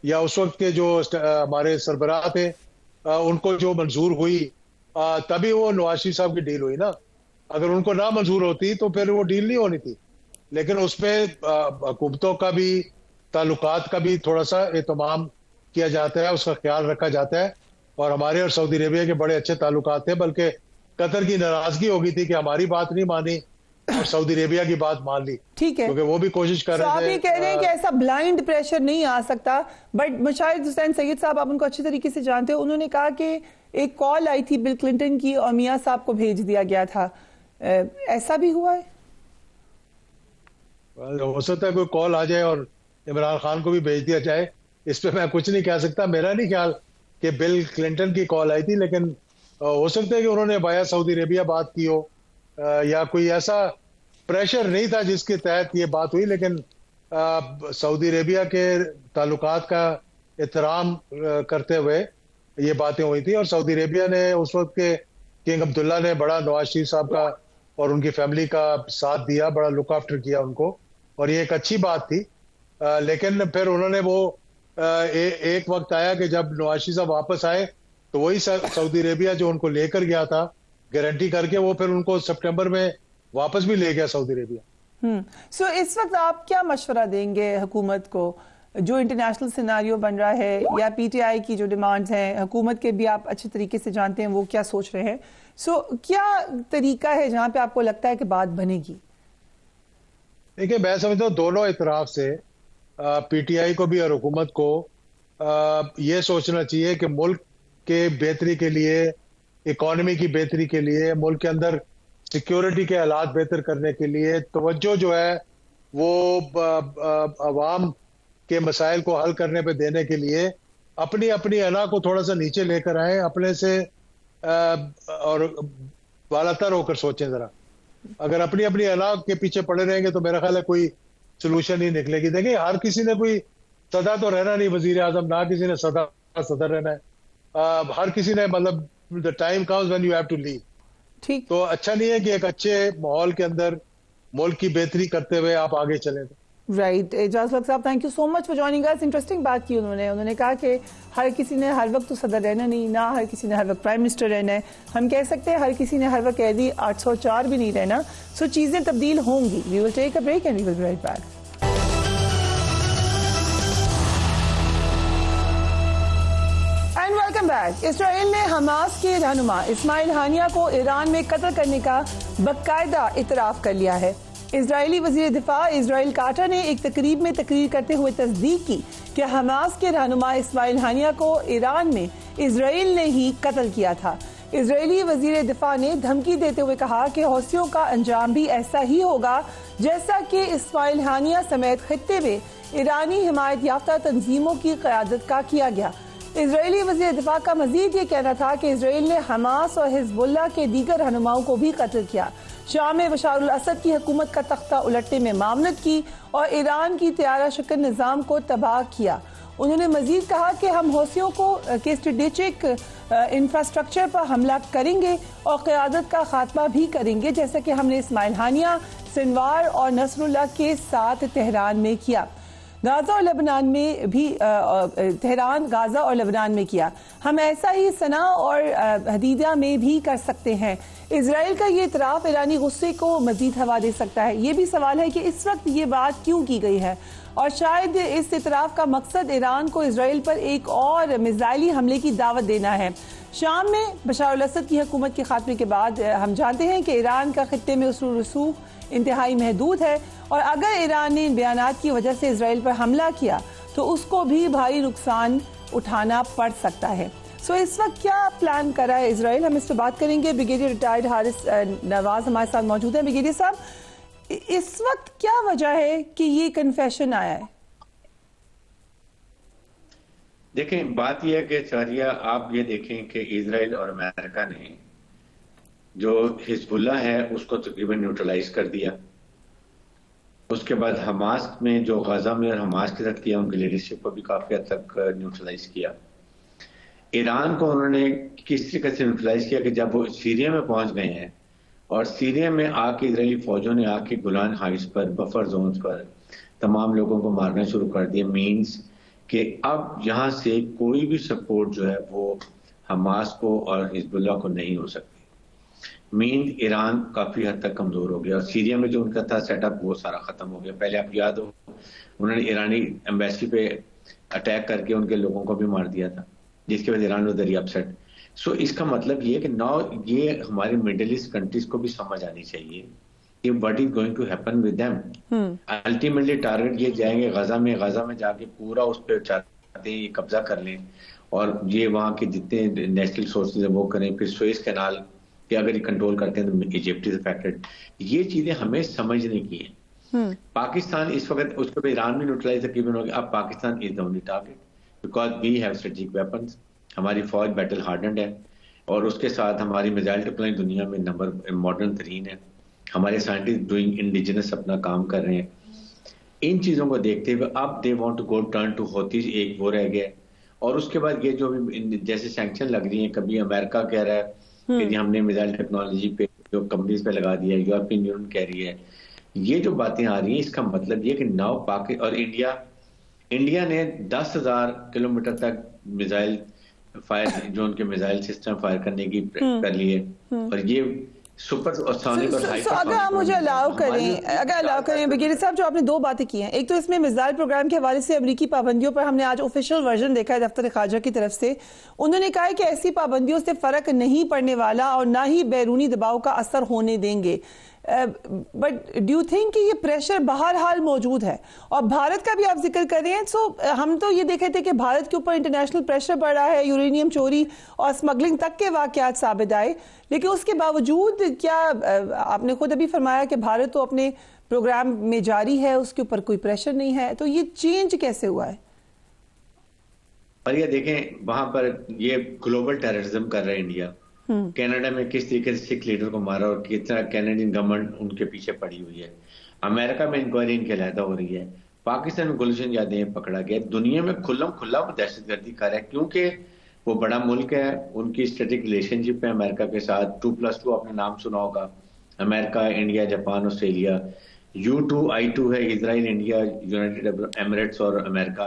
یا اس وقت کے جو ہمارے سربراہ تھے ان کو جو منظور ہوئی, تبھی وہ نواز شریف صاحب کی ڈیل ہوئی نا. اگر ان کو نہ منظور ہوتی تو پھر وہ ڈیل نہیں ہونی تھی. لیکن اس پہ حکومتوں کا بھی, تعلقات کا بھی تھوڑا سا اہتمام کیا جاتا ہے, اس کا خیال رکھا جاتا ہے. اور ہمارے اور سعودی عربیہ کے بڑے اچھے تعلقات تھے, بلکہ قطر کی ناراضگی ہو گئی تھی کہ ہماری بات نہیں مانی اور سعودی عربیہ کی بات مان لی. ٹھیک ہے, کیونکہ وہ بھی کوشش کر رہے تھے. آپ یہ کہہ رہے ہیں کہ ایسا بلائنڈ پریشر نہیں آ سکتا, بٹ مشاہد حسین سید صاحب آپ ان کو اچھے طریقے سے جانتے ہیں, انہوں نے کہا کہ ایک کال آئی تھی بل کلنٹن کی اور میاں صاحب کو بھیج دیا گیا تھا. ایسا بھی ہوا ہے؟ ہو سکتا ہے کوئی کال آ جائے اور عمران خان کو بھی بھیج دیا جائے, اس پہ میں کچھ نہیں کہہ سکتا. میرا نہیں خیال کہ بل کلنٹن کی کال آئی تھی, لیکن ہو سکتا ہے کہ انہوں نے بایا سعودی عربیہ بات کی ہو, یا کوئی ایسا پریشر نہیں تھا جس کے تحت یہ بات ہوئی. لیکن سعودی عربیہ کے تعلقات کا احترام کرتے ہوئے یہ باتیں ہوئی تھی, اور سعودی عربیہ نے اس وقت کے کنگ عبداللہ نے بڑا نواز شریف صاحب کا اور ان کی فیملی کا ساتھ دیا, بڑا لک آفٹر کیا ان کو, اور یہ ایک اچھی بات تھی. لیکن پھر انہوں نے وہ ایک وقت آیا کہ جب نواز شریف صاحب واپس آئے تو وہی سعودی عربیہ جو ان کو لے کر گیا تھا گارنٹی کر کے, وہ پھر ان کو سپٹمبر میں واپس بھی لے گیا سعودی عربیہ. سو اس وقت آپ کیا مشورہ دیں گے حکومت کو, جو انٹرنیشنل سیناریو بن رہا ہے یا پی ٹی آئی کی جو ڈیمانڈز ہیں, حکومت کے بھی آپ اچھے طریقے سے جانتے ہیں وہ کیا سوچ رہے ہیں, سو کیا طریقہ ہے جہاں پہ آپ کو لگتا ہے کہ بات بنے گی؟ دیکھیں, میں سمجھتا ہوں دونوں اطراف سے پی ٹی آئی کو بھی اور حکومت کو یہ سوچنا چاہیے کہ ملک کے بہتری کے لیے, اکانومی کی بہتری کے لیے, ملک کے اندر سیکیورٹی کے حالات بہتر کرنے کے لیے توجہ جو ہے وہ عوام کے مسائل کو حل کرنے پہ دینے کے لیے اپنی اپنی انا کو تھوڑا سا نیچے لے کر آئیں, اپنے سے اور بالاتر ہو کر سوچیں ذرا. اگر اپنی اپنی انا کے پیچھے پڑے رہیں گے تو میرا خیال ہے کوئی سولوشن ہی نکلے گی. دیکھیں ہر کسی نے کوئی صدا تو رہنا نہیں وزیر اعظم, نہ کسی نے صدر رہنا ہے. ہر کسی نے مطلب the time comes when you have to leave. ٹھیک, تو اچھا نہیں ہے کہ ایک اچھے ماحول کے اندر ملک کی بہتری کرتے ہوئے آپ آگے چلیں. رائٹ. اعجاز بخش صاحب, thank you so much for joining us. Interesting بات کی انہوں نے کہا کہ ہر کسی نے ہر وقت تو صدر رہنا نہیں, نہ ہر کسی نے ہر وقت پرائم منسٹر رہنا ہے. ہم کہہ سکتے ہیں ہر کسی نے ہر وقت قیدی 804 بھی نہیں رہنا. سو چیزیں تبدیل ہوں گی. We will take a break and we will be right back. Welcome back. Israel نے حماس کے رہنما اسماعیل ہانیہ کو ایران میں قتل کرنے کا باقاعدہ اعتراف کر لیا ہے. اسرائیلی وزیر دفاع اسرائیل کارٹر نے ایک تقریب میں تقریر کرتے ہوئے تصدیق کی کہ حماس کے رہنما اسماعیل ہانیہ کو ایران میں اسرائیل نے ہی قتل کیا تھا. اسرائیلی وزیر دفاع نے دھمکی دیتے ہوئے کہا کہ حوثیوں کا انجام بھی ایسا ہی ہوگا جیسا کہ اسماعیل ہانیہ سمیت خطے میں ایرانی حمایت یافتہ تنظیموں کی قیادت کا کیا گیا. اسرائیلی وزیر دفاع کا مزید یہ کہنا تھا کہ اسرائیل نے حماس اور حزب اللہ کے دیگر رہنماؤں کو بھی قتل کیا, شام میں بشار الاسد کی حکومت کا تختہ الٹنے میں معاونت کی اور ایران کی طیارہ شکن نظام کو تباہ کیا. انہوں نے مزید کہا کہ ہم حوثیوں کے اسٹریٹجک انفراسٹرکچر پر حملہ کریں گے اور قیادت کا خاتمہ بھی کریں گے, جیسا کہ ہم نے اسماعیل ہانیہ, سنوار اور نصر اللہ کے ساتھ تہران میں کیا. غازہ اور لبنان میں بھی غازہ اور لبنان میں کیا. ہم ایسا ہی صنعا اور حدیدہ میں بھی کر سکتے ہیں. اسرائیل کا یہ اعتراف ایرانی غصے کو مزید ہوا دے سکتا ہے. یہ بھی سوال ہے کہ اس وقت یہ بات کیوں کی گئی ہے, اور شاید اس اعتراف کا مقصد ایران کو اسرائیل پر ایک اور میزائلی حملے کی دعوت دینا ہے. شام میں بشار الاسد کی حکومت کے خاتمے کے بعد ہم جانتے ہیں کہ ایران کا خطے میں اثر و رسوخ انتہائی محدود ہے, اور اگر ایران نے ان بیانات کی وجہ سے اسرائیل پر حملہ کیا تو اس کو بھی بھاری نقصان اٹھانا پڑ سکتا ہے. سو اس وقت کیا پلان کر رہا ہے اسرائیل, ہم اس پہ بات کریں گے. بریگیڈیئر ریٹائرڈ حارث نواز ہمارے ساتھ موجود ہیں. بریگیڈیئر صاحب, اس وقت کیا وجہ ہے کہ یہ کنفیشن آیا ہے؟ دیکھیں بات یہ ہے کہ شہریہ آپ یہ دیکھیں کہ اسرائیل اور امریکہ نے جو حزب اللہ ہے اس کو تقریباً نیوٹرلائز کر دیا. اس کے بعد حماس میں جو غزہ میں اور حماس کے ساتھ کیا ان کی لیڈرشپ کو بھی کافی حد تک نیوٹرلائز کیا. ایران کو انہوں نے کس طریقے سے نیوٹرلائز کیا کہ جب وہ سیریا میں پہنچ گئے ہیں اور سیریا میں آ کے اسرائیلی فوجوں نے آ کے گولان ہائٹس پر بفر زونز پر تمام لوگوں کو مارنا شروع کر دیا, مینز کہ اب یہاں سے کوئی بھی سپورٹ جو ہے وہ حماس کو اور حزب اللہ کو نہیں ہو سکتی. مین ایران کافی حد تک کمزور ہو گیا, اور سیریا میں جو ان کا تھا سیٹ اپ وہ سارا ختم ہو گیا. پہلے آپ یاد ہو انہوں نے ایرانی ایمبیسی پہ اٹیک کر کے ان کے لوگوں کو بھی مار دیا تھا, جس کے بعد ایران واز ویری اپسیٹ. سو اس کا مطلب یہ کہ ناؤ یہ ہمارے مڈل ایسٹ کنٹریز کو بھی سمجھ آنی چاہیے کہ what is going to happen with them. Ultimately target یہ جائیں گے غزہ میں جا کے پورا اس پہ چاہتے ہیں یہ قبضہ کر لیں, اور یہ وہاں کے جتنے نیچرل سورسز ہیں وہ کریں. پھر سوئس کینال کہ اگر یہ کنٹرول کرتے ہیں تو ایجپٹ از افیکٹڈ. یہ چیزیں ہمیں سمجھنے کی ہیں. پاکستان اس وقت اس کو ایران میں نیوٹرلائز تقریباً ہو گیا. اب Pakistan is the only target because we have strategic weapons. ہماری فوج بیٹل ہارڈنڈ ہے, اور اس کے ساتھ ہماری میزائل ٹپلائن دنیا میں نمبر ماڈرن ترین ہے. ہمارے سائنٹسٹ ڈوئنگ انڈیجنس اپنا کام کر رہے ہیں. ان چیزوں کو دیکھتے ہوئے اب they want to go turn to Houthis, ایک وہ رہ گیا. اور اس کے بعد یہ جو جیسے سینکشن لگ رہی ہیں, کبھی امریکہ کہہ رہا ہے کہ ہم نے میزائل ٹیکنالوجی پہ جو کمپنیز پہ لگا دیا, یورپین یونین کہہ رہی ہے. یہ جو باتیں آ رہی ہیں اس کا مطلب یہ کہ ناؤ اور انڈیا نے 10,000 کلومیٹر تک میزائل فائر جو ان کے میزائل سسٹم فائر کرنے کی کر لیے. اور یہ اگر آپ مجھے الاؤ کریں بریگیڈیئر صاحب, جو آپ نے دو باتیں کی ہیں, ایک تو اس میں میزائل پروگرام کے حوالے سے امریکی پابندیوں پر ہم نے آج آفیشیل ورژن دیکھا ہے دفتر خارجہ کی طرف سے. انہوں نے کہا ہے کہ ایسی پابندیوں سے فرق نہیں پڑنے والا اور نہ ہی بیرونی دباؤ کا اثر ہونے دیں گے. بٹ ڈو یو تھنک کہ یہ پریشر بہرحال موجود ہے؟ اور بھارت کا بھی آپ ذکر کر رہے ہیں، سو ہم تو یہ دیکھے تھے کہ بھارت کے اوپر انٹرنیشنل پریشر بڑھ رہا ہے، یورینیم چوری اور اسمگلنگ تک کے واقعات ثابت آئے، لیکن اس کے باوجود کیا آپ نے خود ابھی فرمایا کہ بھارت تو اپنے پروگرام میں جاری ہے، اس کے اوپر کوئی پریشر نہیں ہے، تو یہ چینج کیسے ہوا ہے؟ اور یہ دیکھیں وہاں پر یہ گلوبل ٹیررزم کر رہا ہے انڈیا، کینیڈا میں کس طریقے سے سکھ لیڈر کو مارا اور کتنا کینیڈین گورنمنٹ ان کے پیچھے پڑی ہوئی ہے، امریکہ میں انکوائری ان کی علیحدہ ہو رہی ہے، پاکستان میں گلشن یادیں پکڑا گیا، دنیا میں کھلا دہشت گردی کر رہا ہے کیونکہ وہ بڑا ملک ہے، ان کی اسٹریٹجک ریلیشن شپ ہے امریکہ کے ساتھ، 2+2 آپ نے نام سنا ہوگا، امریکہ، انڈیا، جاپان، آسٹریلیا، U2I2 ہے، اسرائیل، انڈیا، یونائٹڈ عرب ایمریٹس اور امریکہ،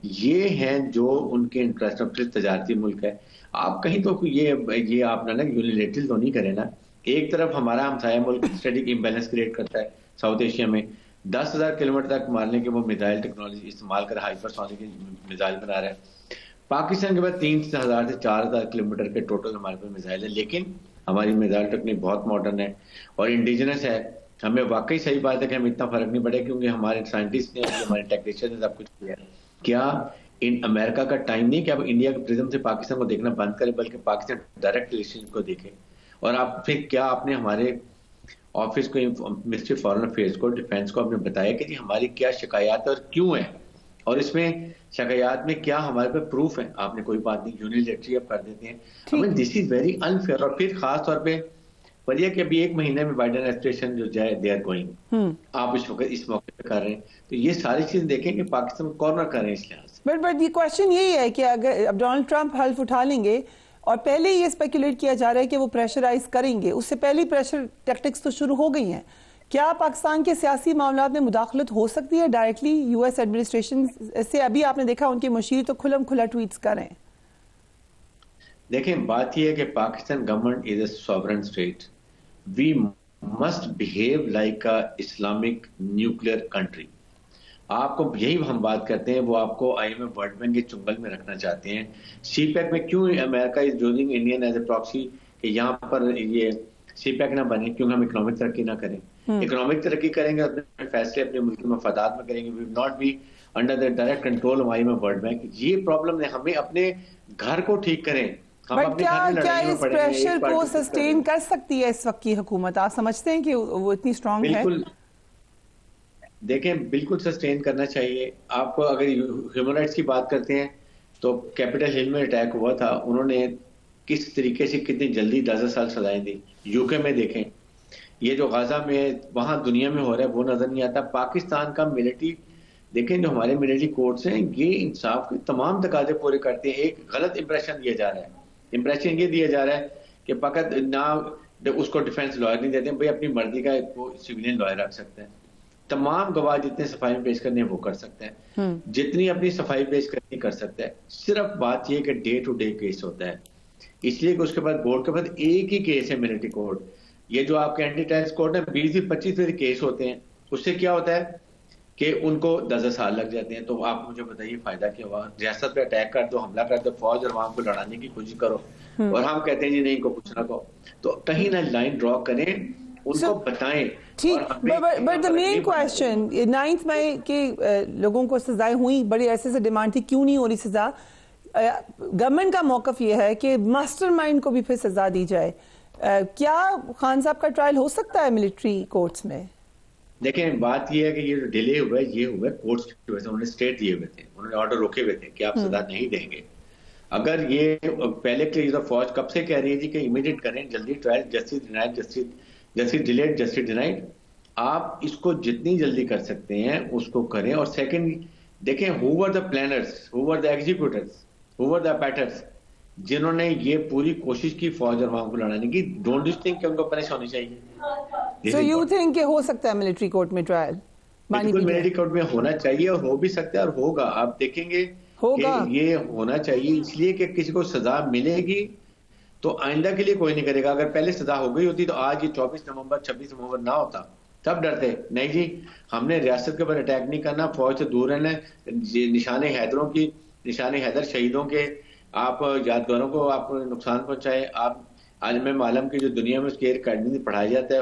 یہ ہیں جو ان کے انٹرنیشنل تجارتی ملک ہے۔ آپ کہیں تو یہ آپ نے نا یونیلیٹرل تو نہیں کرے نا، ایک طرف ہمارا ہمسایہ ملک اسٹریٹجک امبیلنس کریٹ کرتا ہے ساؤتھ ایشیا میں، 10,000 کلومیٹر تک مارنے کے وہ میزائل ٹیکنالوجی استعمال کر ہائپر سونک میزائل بنا رہا ہے، پاکستان کے بعد 3,000 سے 4,000 کلومیٹر کے ٹوٹل ہمارے پاس میزائل ہے، لیکن ہماری میزائل ٹیکنیک بہت ماڈرن ہے اور انڈیجنس ہے۔ ہمیں واقعی صحیح بات ہے کہ ہمیں اتنا فرق نہیں پڑے کیونکہ ہمارے سائنٹسٹ نے، ہمارے ٹیکنیشین نے سب کچھ کیا ہے۔ کیا ان امریکہ کا ٹائم نہیں کہ اب انڈیا کے پرزم سے پاکستان کو دیکھنا بند کرے، بلکہ پاکستان ڈائریکٹ ریلیشن کو دیکھے؟ اور آپ پھر کیا آپ نے ہمارے آفس کو، منسٹری فارن افیئرس کو، ڈیفینس کو آپ نے بتایا کہ جی ہماری کیا شکایات اور کیوں ہیں، اور اس میں شکایات میں کیا ہمارے پہ پروف ہے؟ آپ نے کوئی بات نہیں، یونیلیٹری آپ کر دیتے ہیں، دس از ویری انفیئر۔ اور پھر خاص طور پہ یہ کہ ابھی 1 مہینے میں بائیڈن ایڈمنسٹریشن جو جائے دے آر گوئنگ، آپ اس وقت اس موقع پہ کر رہے ہیں، تو یہ ساری چیزیں دیکھیں کہ پاکستان کو کارنر کر رہے ہیں اس لحاظ سے۔ بٹ یہ کوشچن یہی ہے کہ اگر اب ڈونلڈ ٹرمپ حلف اٹھا لیں گے، اور پہلے یہ اسپیکولیٹ کیا جا رہا ہے کہ وہ پریشرائز کریں گے، اس سے پہلی پریشر ٹیکٹکس تو شروع ہو گئی ہیں، کیا پاکستان کے سیاسی معاملات میں مداخلت ہو سکتی ہے ڈائریکٹلی یو ایس ایڈمنسٹریشن سے؟ ابھی آپ نے دیکھا ان کے مشیر تو کھلا ٹویٹس کر رہے ہیں۔ دیکھیں بات یہ ہے کہ Pakistan government is a sovereign state, we must behave like a Islamic nuclear country. آپ کو یہی ہم بات کرتے ہیں، وہ آپ کو IMF ورلڈ بینک کے چنگل میں رکھنا چاہتے ہیں۔ سی پیک میں کیوں America is using Indian as a proxy کہ یہاں پر یہ سی پیک نہ بنے، کیونکہ ہم اکنامک ترقی نہ کریں؟ اکنامک ترقی کریں گے، اپنے فیصلے اپنے ملک کے مفادات میں کریں گے، we will not be under the direct control of IMF world bank. یہ پرابلم ہے، ہمیں اپنے گھر کو ٹھیک کریں۔ بٹ کیا اس پریشر کو سسٹین کر سکتی ہے اس وقت کی حکومت؟ آپ سمجھتے ہیں کہ وہ اتنی اسٹرانگ ہے؟ بالکل، دیکھیں بالکل سسٹین کرنا چاہیے۔ آپ کو اگر ہیومن رائٹس کی بات کرتے ہیں تو کیپٹل ہل میں اٹیک ہوا تھا، انہوں نے کس طریقے سے کتنی جلدی 10 سال سزائیں دی۔ UK میں دیکھیں، یہ جو غزہ میں وہاں دنیا میں ہو رہا ہے وہ نظر نہیں آتا۔ پاکستان کا ملٹری دیکھیں، جو ہمارے ملٹری کورٹس ہیں یہ انصاف کے تمام تقاضے پورے کرتے ہیں۔ ایک غلط امپریشن دیا جا رہا ہے، امپریشن یہ دیا جا رہا ہے کہ فقط نہ اس کو ڈیفینس لائر نہیں دیتے، بھائی اپنی مرضی کا سویلین لائر رکھ سکتے ہیں، تمام گواہ جتنے صفائی میں پیش کرنے ہیں وہ کر سکتے ہیں، جتنی اپنی صفائی پیش کرنی کر سکتے ہیں۔ صرف بات یہ کہ ڈے ٹو ڈے کیس ہوتا ہے، اس لیے کہ اس کے بعد بورڈ کے بعد ایک ہی کیس ہے ملٹری کورٹ۔ یہ جو آپ کے اینٹی ٹیررسٹ کورٹ ہے 20-25 کیس ہوتے ہیں، اس سے کیا ہوتا ہے کہ ان کو 10 سال لگ جاتے ہیں۔ تو آپ مجھے بتائیے فائدہ کیا ہوا؟ ریاست پہ اٹیک کر دو، حملہ کر دو، فوج اور عوام کو لڑانے کی کوشش کرو، اور ہم کہتے ہیں جی نہیں کو کچھ نہ کہو۔ تو کہیں نہ لائن ڈرا کریں، ان کو بتائیں۔ بٹ the main question 9 مئی کے لوگوں کو سزائیں ہوئی، بڑے عرصے سے ڈیمانڈ تھی کیوں نہیں ہو رہی سزا؟ گورنمنٹ کا موقف یہ ہے کہ ماسٹر مائنڈ کو بھی پھر سزا دی جائے۔ کیا خان صاحب کا ٹرائل ہو سکتا ہے ملٹری کورٹس میں؟ دیکھیں بات یہ ہے کہ یہ جو ڈیلے ہوا ہے یہ ہوا ہے کورٹس کی وجہ سے، انہوں نے اسٹیٹ دیے ہوئے تھے، انہوں نے آرڈر روکے ہوئے تھے کہ آپ سزا نہیں دیں گے۔ اگر یہ پہلے کے فوج کب سے کہہ رہی ہے جی کہ امیڈیٹ کریں، جلدی trial, justice denied, justice delayed, justice denied, آپ اس کو جتنی جلدی کر سکتے ہیں اس کو کریں۔ اور سیکنڈ دیکھیں ہو ور دا پلانرز، ہو ور دا ایگزیکیوٹرز، ہو ور دا پیٹرز، جنہوں نے یہ پوری کوشش کی فوج اور وہاں کو لڑانے کی، ڈونٹ یو تھنک کہ ان کو پنش ہونی چاہیے؟ سو یو تھنک کہ ہو سکتا ہے ملٹری کورٹ میں ٹرائل؟ بالکل ملٹری کورٹ میں ہونا چاہیے، اور ہو بھی سکتا ہے اور ہوگا۔ آپ دیکھیں گے کہ یہ ہونا چاہیے، اس لیے کہ کسی کو سزا ملے گی تو آئندہ کے لیے کوئی نہیں کرے گا۔ اگر پہلے سزا ہو گئی ہوتی تو آج یہ 24 نومبر 26 نومبر نہ ہوتا، تب ڈرتے نہیں جی ہم نے ریاست کے اوپر اٹیک نہیں کرنا، فوج سے دور رہنا، نشان حیدروں کی، نشان حیدر شہیدوں کے آپ یادگاروں کو آپ نقصان پہنچائے۔ آپ عالم معلم کی جو دنیا میں اس کے اکیڈمی میں پڑھایا جاتا ہے